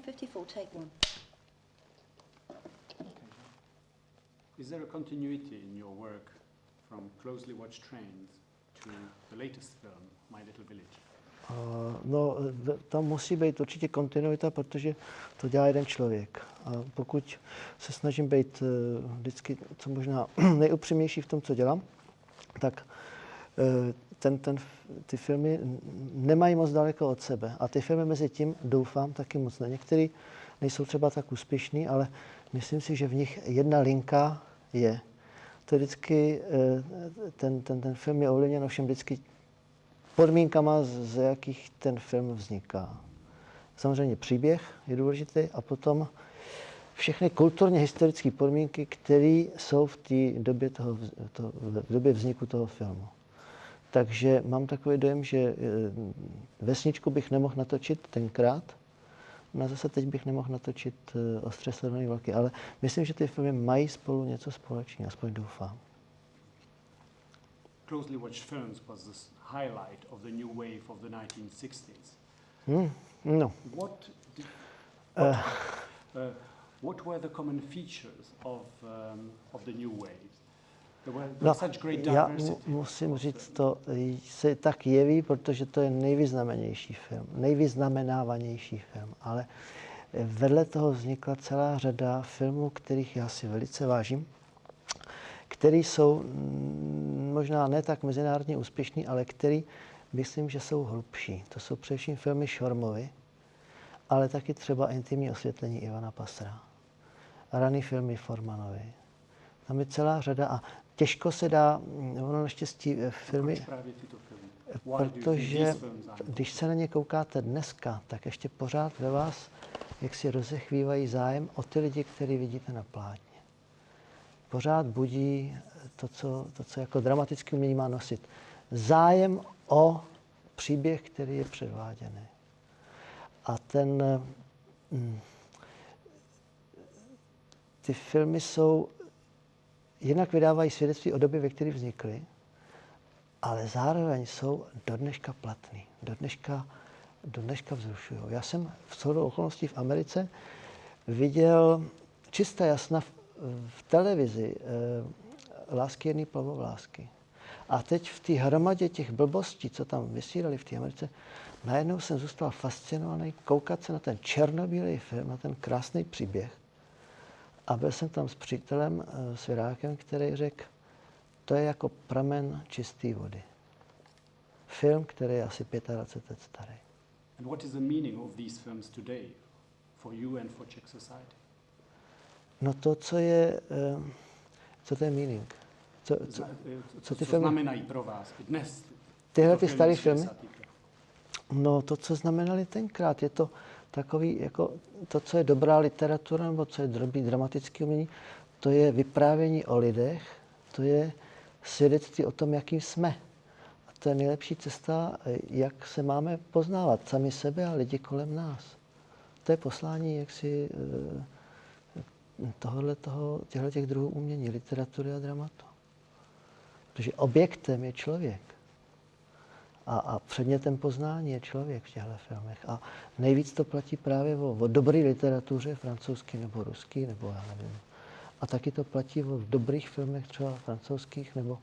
54, take one. Is there a continuity in your work from Closely Watched Trains to the latest film, My Little Village? No, tam musí být určitě kontinuita, protože to dělá jeden člověk. A pokud se snažím být vždycky co možná nejupřímnější v tom, co dělám, tak ty filmy nemají moc daleko od sebe. A ty filmy mezi tím, doufám, taky moc ne. Některý nejsou třeba tak úspěšný, ale myslím si, že v nich jedna linka je. To je vždycky, ten film je ovlivněn ovšem vždycky podmínkama, z jakých ten film vzniká. Samozřejmě příběh je důležitý a potom všechny kulturně historické podmínky, které jsou v té době, v době vzniku toho filmu. Takže mám takový dojem, že Vesničku bych nemohl natočit tenkrát, no a zase teď bych nemohl natočit Ostře sledovaný vlaky, ale myslím, že ty filmy mají spolu něco společného, aspoň doufám. Closely Watched Films was the highlight of the new wave of the 1960s. No. What were the common features of the new wave? There were such great diversity. Já musím říct, to se tak jeví, protože to je nejvýznamenější film, nejvyznamenávanější film, ale vedle toho vznikla celá řada filmů, kterých já si velice vážím, který jsou možná ne tak mezinárodně úspěšný, ale který myslím, že jsou hlubší. To jsou především filmy Šormovy, ale taky třeba Intimní osvětlení Ivana Passera, raný filmy Formanovy. Tam je celá řada a těžko se dá, ono naštěstí filmy, právě tyto filmy? Protože když se na ně koukáte dneska, tak ještě pořád ve vás jak si rozechvívají zájem o ty lidi, který vidíte na plátně. Pořád budí to, co jako dramatické umění má nosit. Zájem o příběh, který je předváděný. A ty filmy jsou, jinak vydávají svědectví o době, ve které vznikly, ale zároveň jsou do dneška platný, do dneška vzrušují. Já jsem v shodou okolností v Americe viděl čistá jasna v televizi Lásky jedný plavovlásky. A teď v té hromadě těch blbostí, co tam vysílali v té Americe, najednou jsem zůstal fascinovaný koukat se na ten černobílý film, na ten krásný příběh. A byl jsem tam s přítelem, s Virákem, který řekl, to je jako pramen čisté vody. Film, který je asi 25 let starý. And what is the meaning of these films today for you and for Czech society? No to, co to je meaning? Co ty filmy znamenají pro vás i dnes? Tyhle ty staré filmy? No to, co znamenali tenkrát, je to takový, jako to, co je dobrá literatura, nebo co je dobrý dramatický umění, to je vyprávění o lidech, to je svědectví o tom, jakým jsme. A to je nejlepší cesta, jak se máme poznávat sami sebe a lidi kolem nás. To je poslání jaksi těchto druhů umění, literatury a dramatu. Protože objektem je člověk. A předmětem poznání je člověk v těchto filmech. A nejvíc to platí právě o dobré literatuře, francouzský nebo ruský, nebo já nevím. A taky to platí o dobrých filmech, třeba francouzských nebo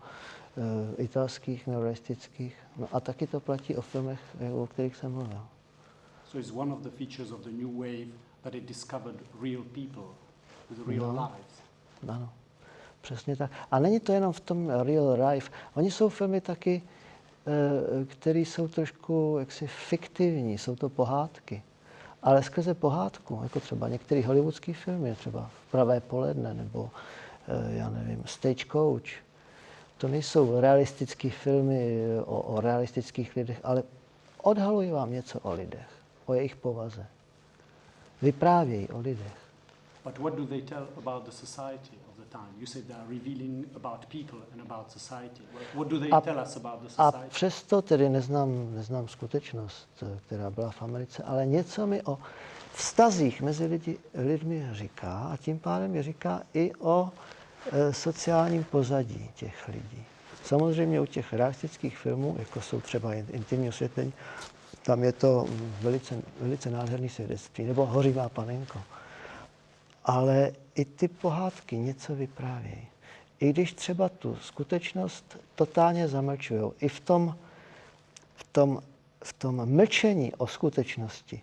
italských, neorealistických. No a taky to platí o filmech, o kterých jsem mluvil. So it's one of the features of the new wave that it discovered real people with real lives. Ano, přesně tak. A není to jenom v tom real life. Oni jsou filmy taky, které jsou trošku jaksi fiktivní, jsou to pohádky. Ale skrze pohádku, jako třeba některé hollywoodské filmy, třeba Pravé poledne nebo, já nevím, Stagecoach, to nejsou realistické filmy o realistických lidech, ale odhalují vám něco o lidech, o jejich povaze. Vyprávějí o lidech. But what do they tell about the society of the time? You said they are revealing about people and about society. What do they tell us about the society? A přesto tedy neznám skutečnost, která byla v Americe, ale něco mi o vztazích mezi lidmi říká a tím pádem mi říká i o sociálním pozadí těch lidí. Samozřejmě u těch realistických filmů, jako jsou třeba Intimní osvětlení Tam je to velice nádherný svědectví, nebo Hořivá panenko. Ale i ty pohádky něco vyprávějí. I když třeba tu skutečnost totálně zamlčují, i v tom mlčení o skutečnosti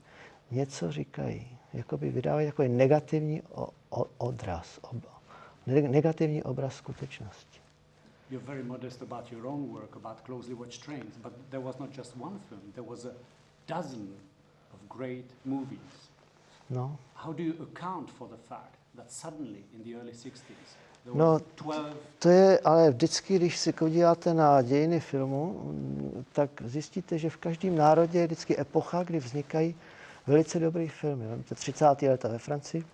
něco říkají. Jakoby vydávají takový negativní odraz, negativní obraz skutečnosti. You're very modest about your own work, about Closely Watched Trains, but there was not just one film, there was a dozen of great movies. No. How do you account for the fact that suddenly in the early 60s there No, was 12... to je ale vždycky, když se podíváte na dějiny filmu, tak zjistíte, že v každém národě je vždycky epocha, kdy vznikají velice dobrý filmy. Vemte 30. leta ve Francii,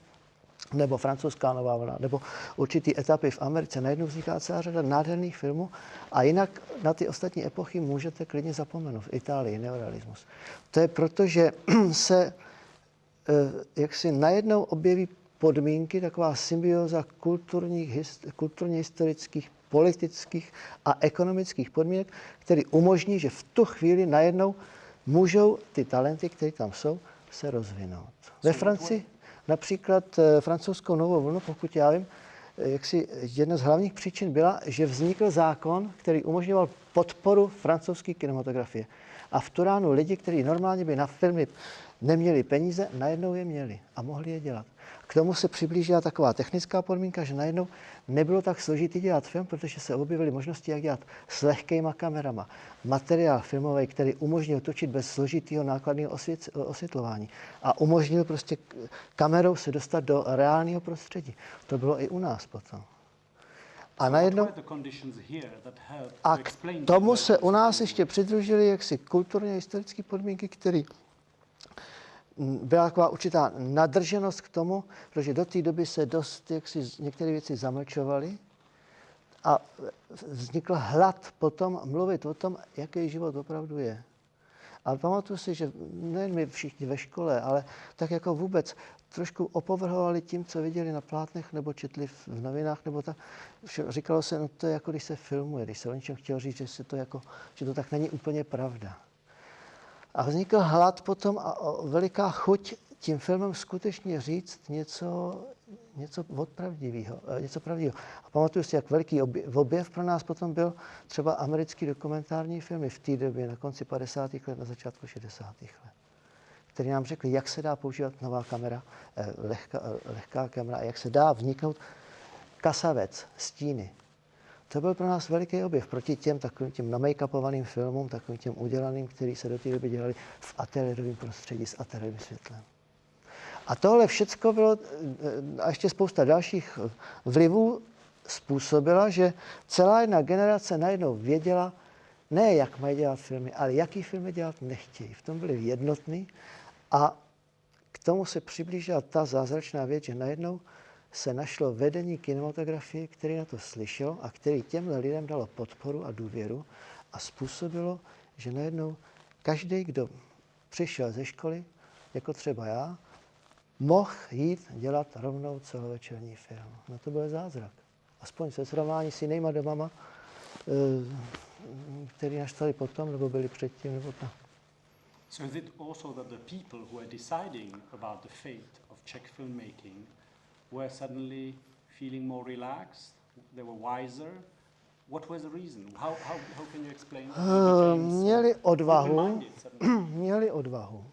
nebo francouzská nová vlna, nebo určitý etapy v Americe. Najednou vzniká celá řada nádherných filmů a jinak na ty ostatní epochy můžete klidně zapomenout. V Itálii neorealismus. To je proto, že se jaksi najednou objeví podmínky, taková symbioza kulturně historických, politických a ekonomických podmínek, které umožní, že v tu chvíli najednou můžou ty talenty, které tam jsou, se rozvinout. Ve Francii například francouzskou novou vlnu, pokud já vím, jaksi jedna z hlavních příčin byla, že vznikl zákon, který umožňoval podporu francouzské kinematografie. A v Turánu lidi, kteří normálně by na filmy neměli peníze, najednou je měli a mohli je dělat. K tomu se přiblížila taková technická podmínka, že najednou nebylo tak složitý dělat film, protože se objevily možnosti, jak dělat s lehkýma kamerama. Materiál filmový, který umožnil točit bez složitého nákladného osvětlování a umožnil prostě kamerou se dostat do reálného prostředí. To bylo i u nás potom. A najednou... A k tomu se u nás ještě přidružily jaksi kulturně historické podmínky, které byla taková určitá nadrženost k tomu, protože do té doby se dost jaksi některé věci zamlčovaly a vznikl hlad potom mluvit o tom, jaký život opravdu je. A pamatuju si, že nejen my všichni ve škole, ale tak jako vůbec trošku opovrhovali tím, co viděli na plátnech nebo četli v novinách, nebo tak. Říkalo se, no to je jako když se filmuje, když se o něčem chtělo říct, že to tak není úplně pravda. A vznikl hlad potom a veliká chuť tím filmem skutečně říct něco pravdivého. A pamatuju si, jak veliký objev pro nás potom byl třeba americký dokumentární filmy v té době, na konci 50. let, na začátku 60. let, který nám řekli, jak se dá používat nová kamera, lehká kamera, a jak se dá vniknout kasavec, stíny. To byl pro nás veliký objev proti těm takovým těm namake-upovaným filmům, takovým těm udělaným, který se do té doby dělali v ateliérovém prostředí s ateliérovým světlem. A tohle všecko bylo, a ještě spousta dalších vlivů způsobila, že celá jedna generace najednou věděla, ne jak mají dělat filmy, ale jaký filmy dělat nechtějí. V tom byli jednotní a k tomu se přiblížila ta zázračná věc, že najednou se našlo vedení kinematografie, který na to slyšel a který těmhle lidem dalo podporu a důvěru a způsobilo, že najednou každý, kdo přišel ze školy, jako třeba já, mohl jít dělat rovnou celovečerní film. No to byl zázrak. Aspoň se srovnání s jinýma domama, který naštali potom, nebo byli předtím, nebo tak. So is it also that the people who are deciding about the fate of Czech filmmaking were suddenly feeling more relaxed? They were wiser? What was the reason? How can you explain that? Měli odvahu.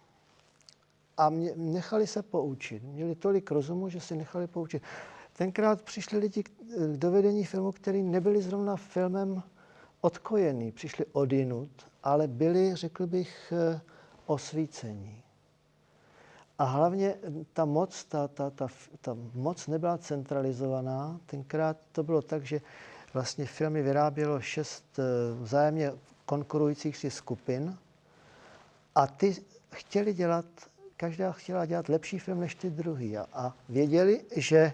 A nechali se poučit. Měli tolik rozumu, že se nechali poučit. Tenkrát přišli lidi do vedení filmu, kteří nebyli zrovna filmem odkojení. Přišli odinut, ale byli, řekl bych, osvícení. A hlavně ta moc nebyla centralizovaná. Tenkrát to bylo tak, že vlastně filmy vyrábělo 6 vzájemně konkurujících si skupin a ty každá chtěla dělat lepší film než ty druhý a věděli, že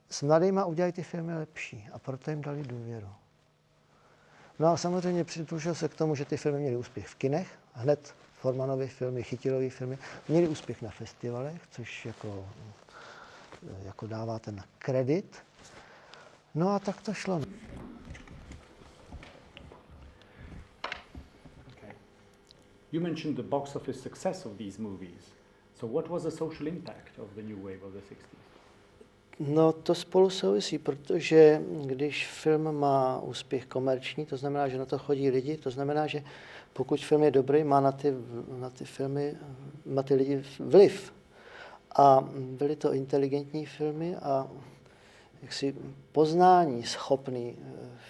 s mladýma udělají ty filmy lepší a proto jim dali důvěru. No a samozřejmě přidružil se k tomu, že ty filmy měly úspěch v kinech, hned Formanovy filmy, Chytilové filmy, měli úspěch na festivalech, což jako dává ten kredit. No a tak to šlo. You mentioned the box office success of these movies. So what was the social impact of the new wave of the 60s? No to spolu souvisí, protože když film má úspěch komerční, to znamená, že na to chodí lidi, to znamená, že pokud film je dobrý, má na ty filmy, na ty lidi vliv. A byly to inteligentní filmy a jaksi poznání schopný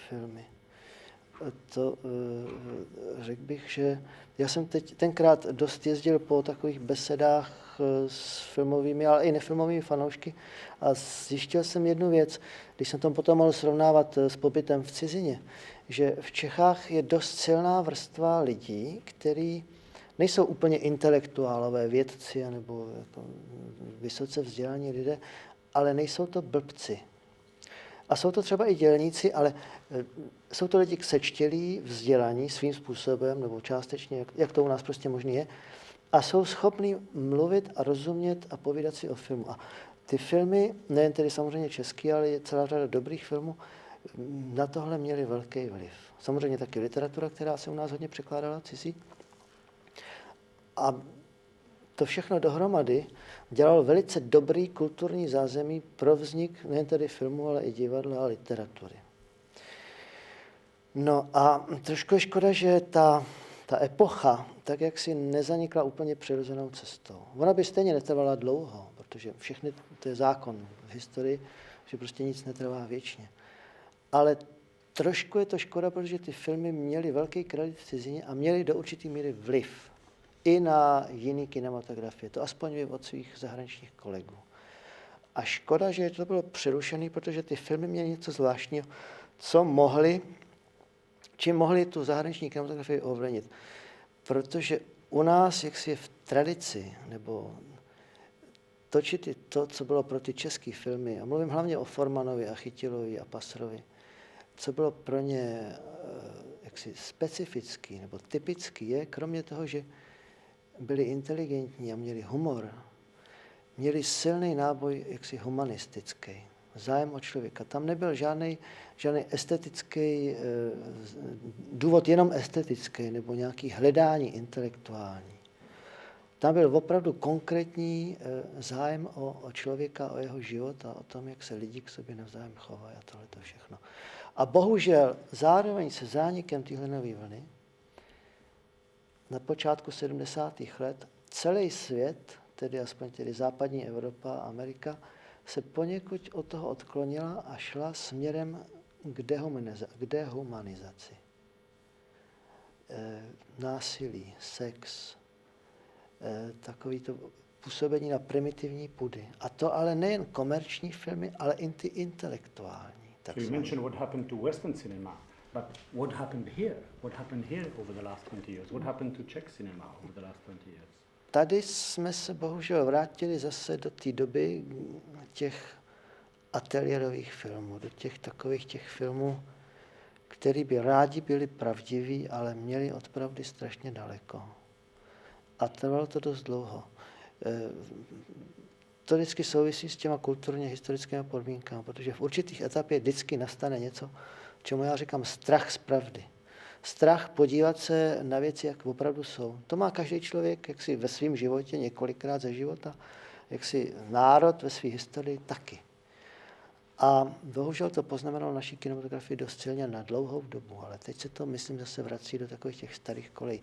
filmy. To řekl bych, že já jsem tenkrát dost jezdil po takových besedách s filmovými, ale i nefilmovými fanoušky a zjistil jsem jednu věc, když jsem to potom mohl srovnávat s pobytem v cizině, že v Čechách je dost silná vrstva lidí, kteří nejsou úplně intelektuálové, vědci nebo jako vysoce vzdělaní lidé, ale nejsou to blbci. A jsou to třeba i dělníci, ale jsou to lidi sečtělí, vzdělaní svým způsobem, nebo částečně, jak to u nás prostě možný je, a jsou schopní mluvit a rozumět a povídat si o filmu. A ty filmy, nejen tedy samozřejmě český, ale je celá řada dobrých filmů, na tohle měly velký vliv. Samozřejmě taky literatura, která se u nás hodně překládala cizí. A to všechno dohromady dělalo velice dobrý kulturní zázemí pro vznik nejen tedy filmu, ale i divadla a literatury. No a trošku je škoda, že ta epocha tak jak si nezanikla úplně přirozenou cestou. Ona by stejně netrvala dlouho, protože všechny, to je zákon v historii, že prostě nic netrvá věčně. Ale trošku je to škoda, protože ty filmy měly velký kredit v cizině a měly do určitý míry vliv i na jiný kinematografie. To aspoň vím od svých zahraničních kolegů. A škoda, že to bylo přerušené, protože ty filmy měly něco zvláštního, čím mohli tu zahraniční kinematografii ovlivnit. Protože u nás, jak si je v tradici, nebo točit to, co bylo pro ty české filmy, a mluvím hlavně o Formanovi a Chytilovi a Passerovi, co bylo pro ně jaksi specifický nebo typický, je, kromě toho, že byli inteligentní a měli humor, měli silný náboj jaksi humanistický, zájem o člověka. Tam nebyl žádný estetický důvod, jenom estetický nebo nějaký hledání intelektuální. Tam byl opravdu konkrétní zájem o člověka, o jeho život a o tom, jak se lidi k sobě navzájem chovají a tohle to všechno. A bohužel zároveň se zánikem téhle nové vlny na počátku 70. let celý svět, tedy aspoň tedy západní Evropa a Amerika, se poněkud od toho odklonila a šla směrem k dehumanizaci. Násilí, sex, takový to působení na primitivní půdy. A to ale nejen komerční filmy, ale i ty intelektuální. So you mentioned what happened to Western cinema, but what happened here? What happened here over the last 20 years? What happened to Czech cinema over the last 20 years? Tady jsme se bohužel vrátili zase do té doby těch ateliérových filmů, do těch filmů, které by rádi byli pravdiví, ale měli od pravdy strašně daleko. A trvalo to dost dlouho. To vždycky souvisí s těma kulturně historickými podmínkami, protože v určitých etapě vždycky nastane něco, čemu já říkám strach z pravdy. Strach podívat se na věci, jak opravdu jsou. To má každý člověk jaksi ve svém životě několikrát ze života, jaksi národ ve své historii taky. A bohužel to poznamenalo naší kinematografii dost silně na dlouhou dobu, ale teď se to, myslím, zase vrací do takových těch starých kolejí.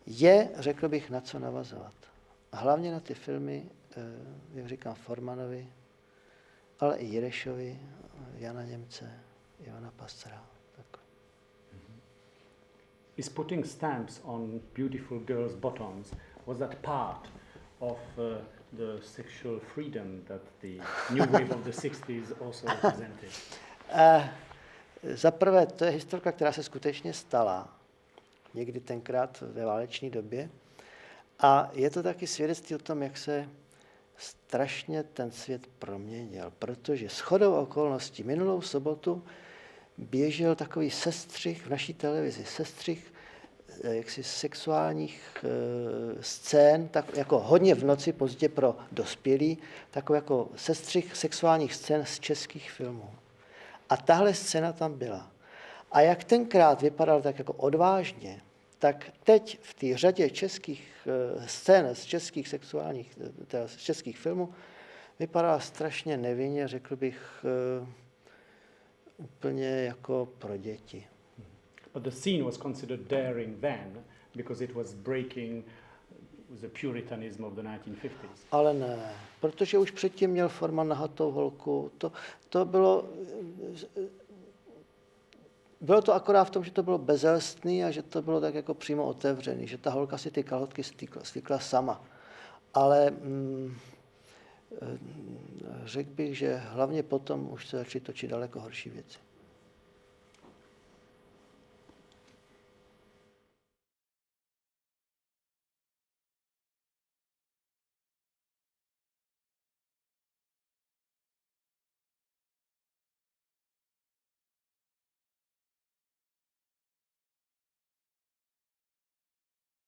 Je, řekl bych, na co navazovat. A hlavně na ty filmy, jak říkám, Formanovi, ale i Jirešovi, Jana Němce, Ivana Passera. Is putting stamps on beautiful girls' bottoms, was that part of the sexual freedom that the new wave of the 60s also represented? Za prvé, to je historka, která se skutečně stala někdy tenkrát ve váleční době. A je to taky svědectví o tom, jak se strašně ten svět proměnil, protože shodou okolností minulou sobotu běžel takový sestřih v naší televizi, sestřih jaksi sexuálních scén, tak jako hodně v noci, pozdě pro dospělí, takový jako sestřih sexuálních scén z českých filmů. A tahle scéna tam byla. A jak tenkrát vypadal tak jako odvážně, tak teď v té řadě českých scén z českých sexuálních, teda z českých filmů, vypadá strašně nevinně, řekl bych, úplně jako pro děti. But the scene was considered daring then because it was breaking the puritanism of the 1950s. Ale ne, protože už předtím měl Forman nahatou holku. To bylo to akorát v tom, že to bylo bezelstný a že to bylo tak jako přímo otevřený, že ta holka si ty kalhotky stykla sama. Ale řekl bych, že hlavně potom už se začaly točit daleko horší věci.